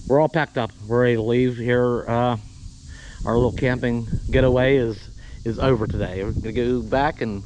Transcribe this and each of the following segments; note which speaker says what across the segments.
Speaker 1: we're all packed up. We're ready to leave here. Our little camping getaway is over today. We're gonna go back and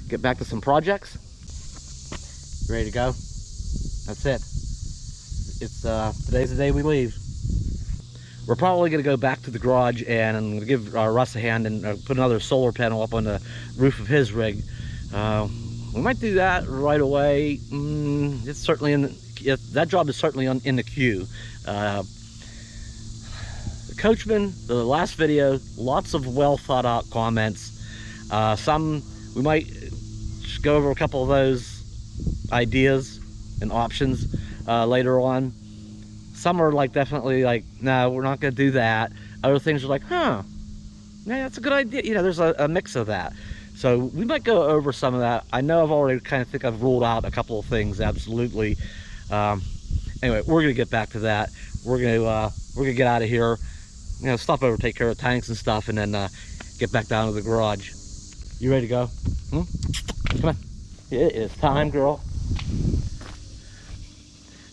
Speaker 1: get back to some projects. Ready to go? That's it. It's today's the day we leave. We're probably gonna go back to the garage and I'm gonna give Russ a hand and put another solar panel up on the roof of his rig. We might do that right away. It's certainly that job is certainly in the queue. The Coachman, the last video, lots of well thought out comments. Some we might just go over a couple of those ideas and options later on. Some are like definitely like, no, we're not gonna do that. Other things are like, huh, yeah, that's a good idea. You know, there's a mix of that. So we might go over some of that. I know I've already kind of think I've ruled out a couple of things, absolutely. Anyway, we're gonna get back to that. We're gonna get out of here, you know, stop over, take care of tanks and stuff, and then get back down to the garage. You ready to go? Come on. It is time, girl.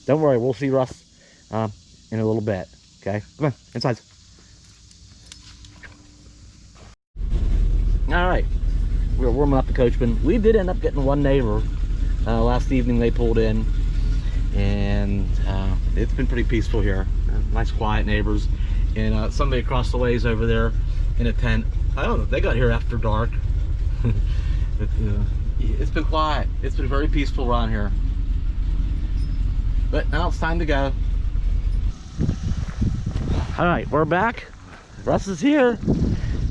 Speaker 1: Don't worry, we'll see Russ in a little bit. Okay, come on, inside. All right, we're warming up the Coachman. We did end up getting one neighbor last evening. They pulled in, and it's been pretty peaceful here. Nice, quiet neighbors. And somebody across the way is over there in a tent. I don't know, they got here after dark. But, it's been quiet. It's been very peaceful around here. But now it's time to go. All right, we're back. Russ is here.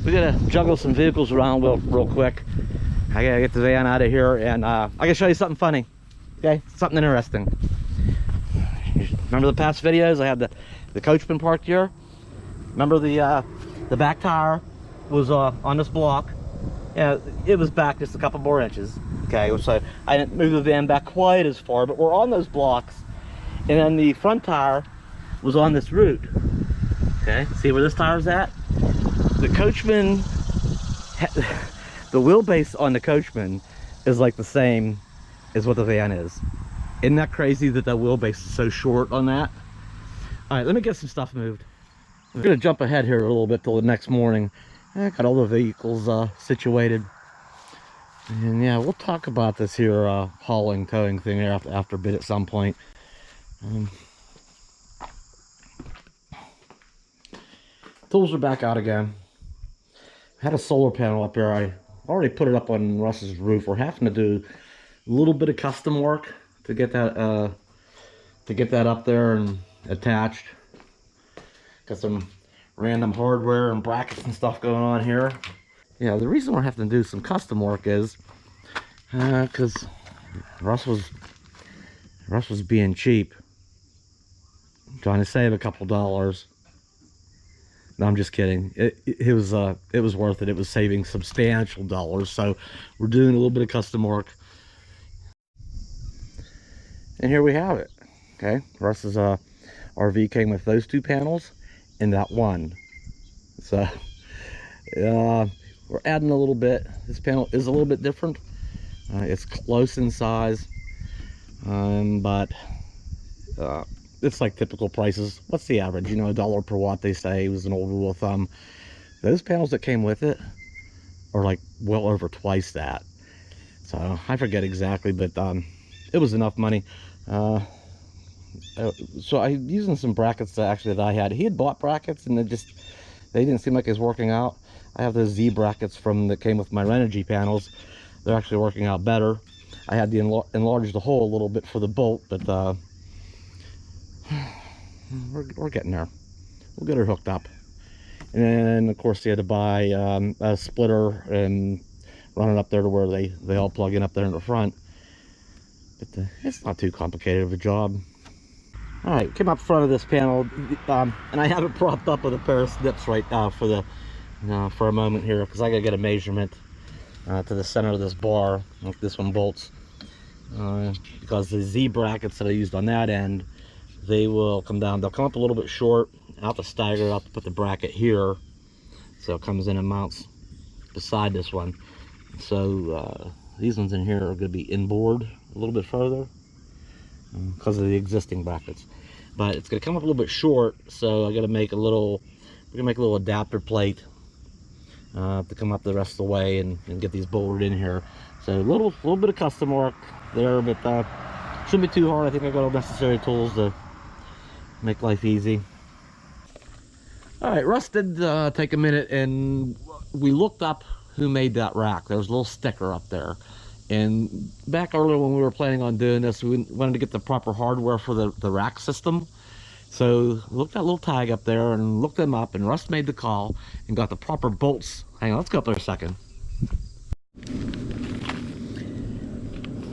Speaker 1: We gotta juggle some vehicles around real quick. I gotta get the van out of here, and I gotta show you something funny. Okay, something interesting. Remember the past videos? I had the Coachman parked here. Remember the back tire was on this block. Yeah, it was back just a couple more inches. Okay, so I didn't move the van back quite as far, but we're on those blocks. And then the front tire was on this route. Okay, see where this tire's at? The Coachman, the wheelbase on the Coachman is like the same as what the van is. Isn't that crazy that the wheelbase is so short on that? All right, let me get some stuff moved. I'm gonna jump ahead here a little bit till the next morning. I got all the vehicles situated. And yeah, we'll talk about this here hauling, towing thing there after a bit at some point. Tools are back out again. I had a solar panel up here. I already put it up on Russ's roof. We're having to do a little bit of custom work to get that up there and attached. Got some random hardware and brackets and stuff going on here. Yeah, the reason we're having to do some custom work is because Russ was being cheap, trying to save a couple dollars. No, I'm just kidding. It was worth it. It was saving substantial dollars. So we're doing a little bit of custom work, and here we have it. Okay, Russ's RV came with those two panels and that one. So we're adding a little bit. This panel is a little bit different. It's close in size, but it's like typical prices. What's the average? You know, $1 per watt, they say, was an old rule of thumb. Those panels that came with it are like well over twice that. So I forget exactly, but it was enough money. So I'm using some brackets that I had. He had bought brackets and they didn't seem like it was working out. I have those Z brackets that came with my Renogy panels. They're actually working out better. I had to enlarge the hole a little bit for the bolt, but we're getting there. We'll get her hooked up. And then of course they had to buy a splitter and run it up there to where they all plug in up there in the front. But it's not too complicated of a job. All right, came up front of this panel, and I have it propped up with a pair of snips right for a moment here, because I gotta get a measurement to the center of this bar. Like this one bolts, because the Z brackets that I used on that end, they will come down. They'll come up a little bit short. I'll have to stagger it. I'll have to put the bracket here, so it comes in and mounts beside this one. So these ones in here are going to be inboard a little bit further because of the existing brackets. but it's gonna come up a little bit short, so I gotta make a little, we're gonna make a little adapter plate to come up the rest of the way and get these bolted in here. So a little bit of custom work there, but shouldn't be too hard. I think I got all necessary tools to make life easy. All right, Russ did take a minute, and we looked up who made that rack. There was a little sticker up there, and back earlier when we were planning on doing this, we wanted to get the proper hardware for the rack system. So we looked at that little tag up there and looked them up, and Russ made the call and got the proper bolts. Hang on, let's go up there a second.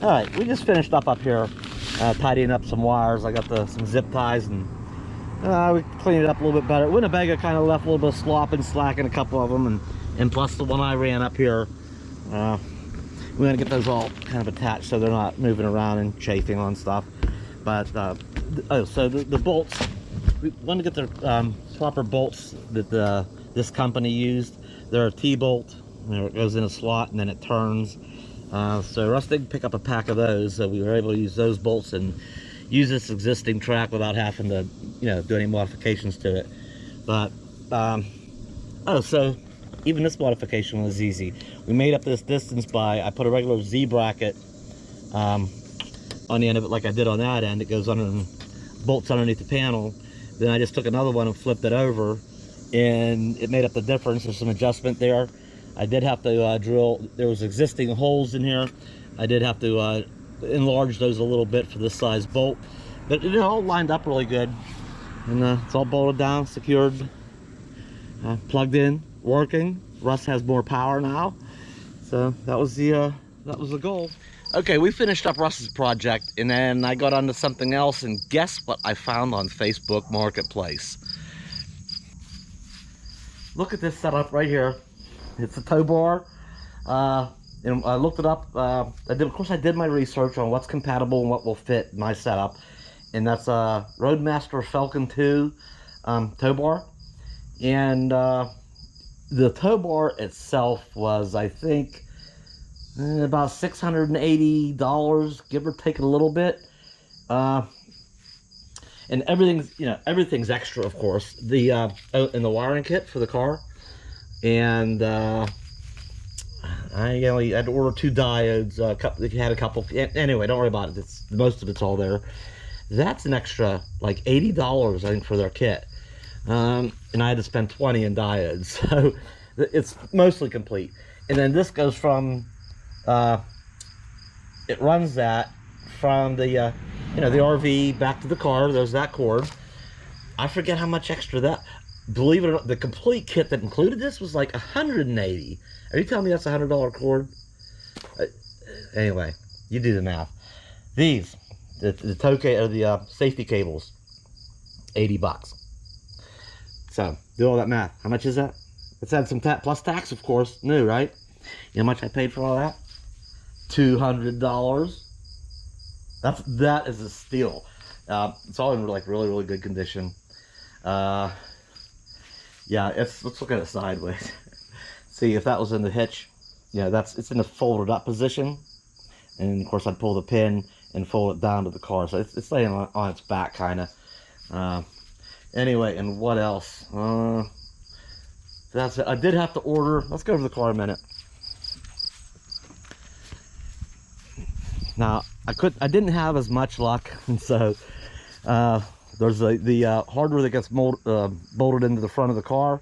Speaker 1: All right, we just finished up here, tidying up some wires. I got some zip ties, and we cleaned it up a little bit better. Winnebago kind of left a little bit of slop and slack in a couple of them, and plus the one I ran up here, we're gonna get those all kind of attached so they're not moving around and chafing on stuff. But oh, so the bolts, we want to get the proper bolts that this company used. They're a T-bolt. It goes in a slot and then it turns. So Russ did pick up a pack of those, so we were able to use those bolts and use this existing track without having to, do any modifications to it. But oh, so even this modification was easy. We made up this distance by, I put a regular Z bracket on the end of it like I did on that end. It goes under and bolts underneath the panel. Then I just took another one and flipped it over, and it made up the difference. There's some adjustment there. I did have to drill, there was existing holes in here. I did have to enlarge those a little bit for this size bolt, but it all lined up really good, and it's all bolted down, secured, plugged in, working. Russ has more power now, so that was the goal. Okay, we finished up Russ's project, and then I got onto something else, and guess what I found on Facebook Marketplace? Look at this setup right here. It's a tow bar, and I looked it up. Of course, I did my research on what's compatible and what will fit my setup, and that's a Roadmaster Falcon 2 tow bar. And the tow bar itself was, I think, about $680, give or take a little bit. And everything's extra, of course. The and the wiring kit for the car. And I had to order 2 diodes. If you had a couple, anyway, don't worry about it. Most of it's all there. That's an extra like $80, I think, for their kit. And I had to spend 20 in diodes, so it's mostly complete. And then this goes from, it runs that from the the RV back to the car. There's that cord. I forget how much extra that. Believe it or not, the complete kit that included this was like $180. Are you telling me that's a $100 cord? Anyway, you do the math. These, the safety cables, $80. So do all that math. How much is that? Let's add some plus tax, of course. New, right? You know how much I paid for all that? $200. That is a steal. It's all in like really good condition. Yeah, let's look at it sideways. See if that was in the hitch. Yeah, it's in a folded up position, and of course I'd pull the pin and fold it down to the car, so it's laying on its back kind of. Anyway, and what else? That's it. I did have to order. Let's go over the car a minute. Now I didn't have as much luck, and so there's the hardware that gets bolted into the front of the car.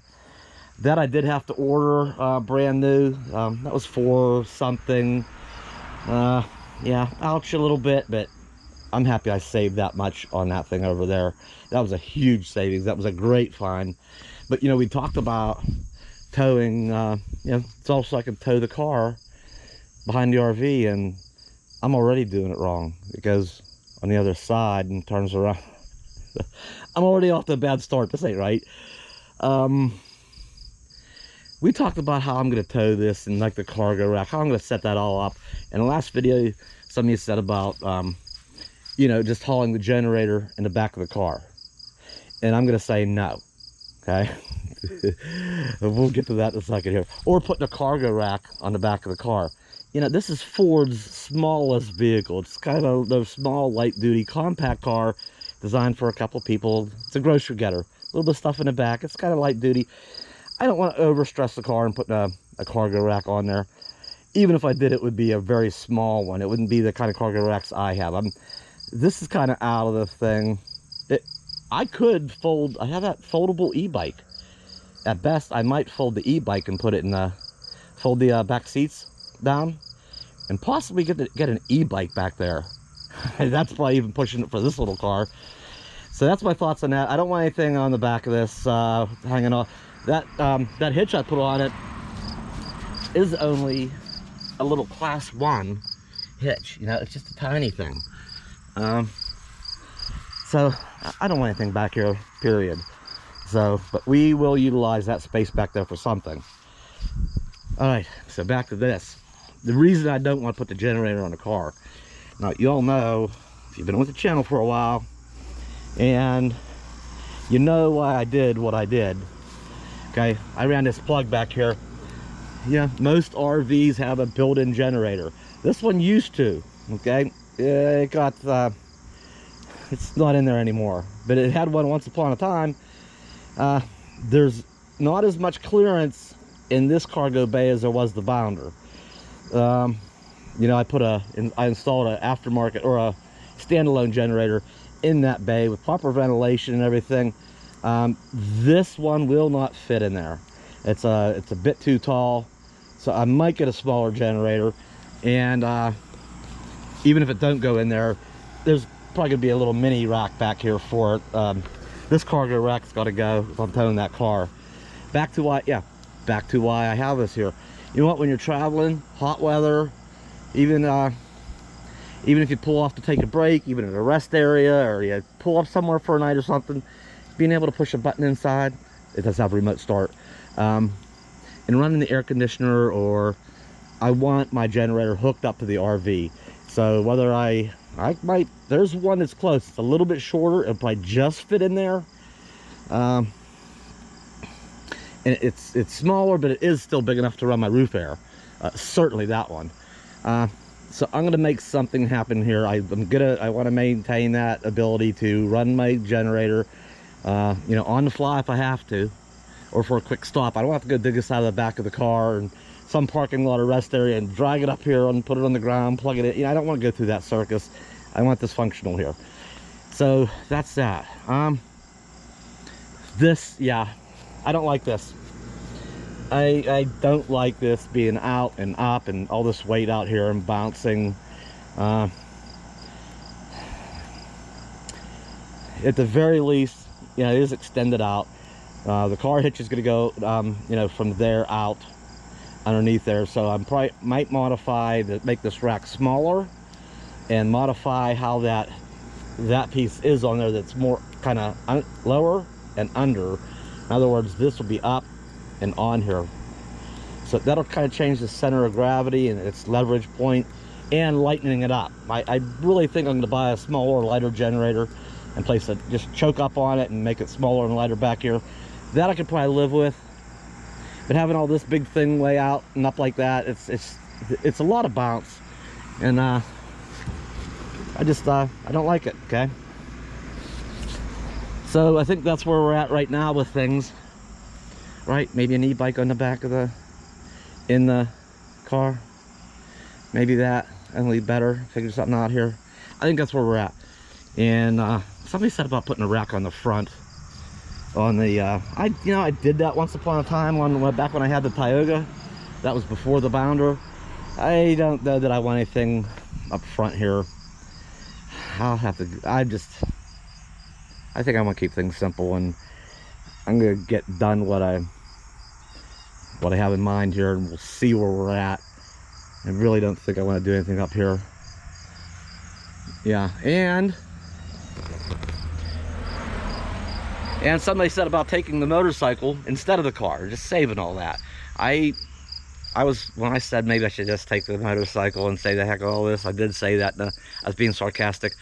Speaker 1: That I did have to order brand new. That was for something. Yeah, ouch a little bit, but I'm happy I saved that much on that thing over there. That was a huge savings. That was a great find. But we talked about towing. It's also I can tow the car behind the RV, and I'm already doing it wrong. It goes on the other side and turns around. I'm already off to a bad start. This ain't right. We talked about how I'm going to tow this and like the cargo rack, how I'm going to set that all up. In the last video, some of you said about, just hauling the generator in the back of the car. And I'm going to say no. Okay. We'll get to that in a second here. Or putting a cargo rack on the back of the car. This is Ford's smallest vehicle. It's kind of the small light duty compact car. designed for a couple of people. It's a grocery getter. A little bit of stuff in the back. It's kind of light duty. I don't want to overstress the car and put a cargo rack on there. Even if I did, it would be a very small one. It wouldn't be the kind of cargo racks I have. This is kind of out of the thing. I could fold. I have that foldable e-bike. At best, I might fold the e-bike and put it in fold the back seats down, and possibly get an e-bike back there. That's probably even pushing it for this little car. So that's my thoughts on that. I don't want anything on the back of this hanging off. That hitch I put on it is only a little Class 1 hitch. You know, it's just a tiny thing. So I don't want anything back here, period. So, but we will utilize that space back there for something. All right, so back to this. The reason I don't want to put the generator on the car. Now, you all know, if you've been with the channel for a while, and you know why I did what I did. Okay, I ran this plug back here. Yeah, most RVs have a built-in generator. This one used to, okay? It got, it's not in there anymore, but it had one once upon a time. There's not as much clearance in this cargo bay as there was the Bounder. You know, I installed an aftermarket or a standalone generator in that bay with proper ventilation and everything. This one will not fit in there. It's a bit too tall, so I might get a smaller generator. And even if it don't go in there, there's probably gonna be a little mini rack back here for it. This cargo rack's got to go if I'm towing that car. Back to why I have this here. You know what? When you're traveling, hot weather, even if you pull off to take a break, even in a rest area, or you pull up somewhere for a night or something, being able to push a button inside, it does have a remote start, and running the air conditioner, or I want my generator hooked up to the RV. So whether I might, there's one that's close. It's a little bit shorter. It'll probably just fit in there. And it's smaller, but it is still big enough to run my roof air. Certainly that one. So I'm gonna make something happen here. I want to maintain that ability to run my generator, you know, on the fly if I have to, or for a quick stop. I don't have to go dig this out of the back of the car and some parking lot or rest area and drag it up here and put it on the ground, plug it in. You know, I don't want to go through that circus. I want this functional here. So that's that. This, yeah, I don't like this. I don't like this being out and up and all this weight out here and bouncing. At the very least, you know, it is extended out. The car hitch is going to go, you know, from there out underneath there. So I'm probably might modify make this rack smaller and modify how that piece is on there. That's more kind of lower and under. In other words, this will be up and on here. So that'll kind of change the center of gravity and its leverage point and lightening it up. I really think I'm going to buy a smaller, lighter generator and place it, just choke up on it and make it smaller and lighter back here. That I could probably live with. But having all this big thing way out and up like that, it's a lot of bounce, and I don't like it. Okay, so I think that's where we're at right now with things. Right, maybe an e-bike on the back of in the car, maybe that, and leave better, figure something out here. I think that's where we're at. And somebody said about putting a rack on the front. On the I did that once upon a time back when I had the Tioga. That was before the Bounder. I don't know that I want anything up front here. I'll have to, I think I want to keep things simple, and I'm gonna get done what I have in mind here, and we'll see where we're at. I really don't think I want to do anything up here. Yeah, and somebody said about taking the motorcycle instead of the car, just saving all that. When I said maybe I should just take the motorcycle and say the heck of all this, I did say that. I was being sarcastic.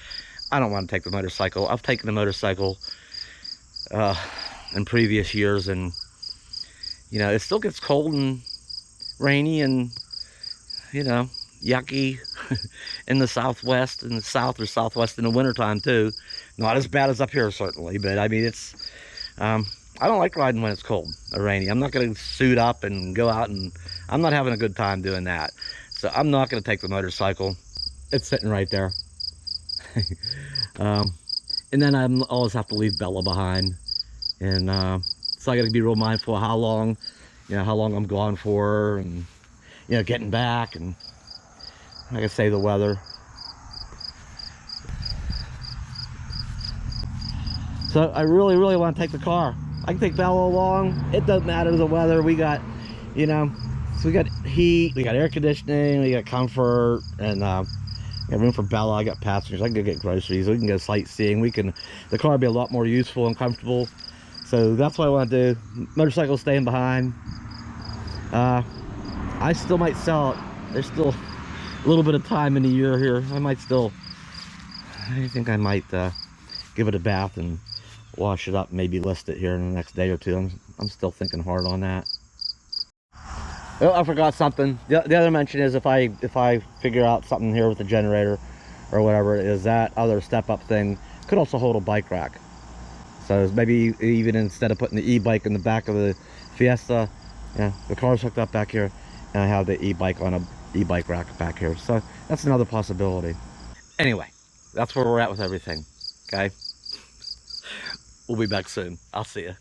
Speaker 1: I don't want to take the motorcycle. I've taken the motorcycle in previous years, and you know, it still gets cold and rainy and, you know, yucky. in the southwest, in the south or southwest in the wintertime too. Not as bad as up here certainly, but I mean it's I don't like riding when it's cold or rainy. I'm not going to suit up and go out, and I'm not having a good time doing that. So I'm not going to take the motorcycle. It's sitting right there. And then I always have to leave Bella behind, and so I got to be real mindful of how long, how long I'm gone for, and getting back, and like I say, the weather. So I really want to take the got I can take Bella along. It doesn't matter the weather. We got, so we got heat, we got air conditioning, we got comfort, and got room for Bella. I got passengers. I can go get groceries. We can go sightseeing. The car will be a lot more useful and comfortable. So that's what I want to do. Motorcycle staying behind. I still might sell it. There's still a little bit of time in the year here. I think I might give it a bath and wash it up, maybe list it here in the next day or two. I'm still thinking hard on that. Oh, I forgot something. The other mention is if I figure out something here with the generator or whatever, is that other step-up thing could also hold a bike rack. So maybe even instead of putting the e-bike in the back of the Fiesta, the car's hooked up back here, and I have the e-bike on a e-bike rack back here. So that's another possibility. Anyway, that's where we're at with everything. Okay, we'll be back soon. I'll see you.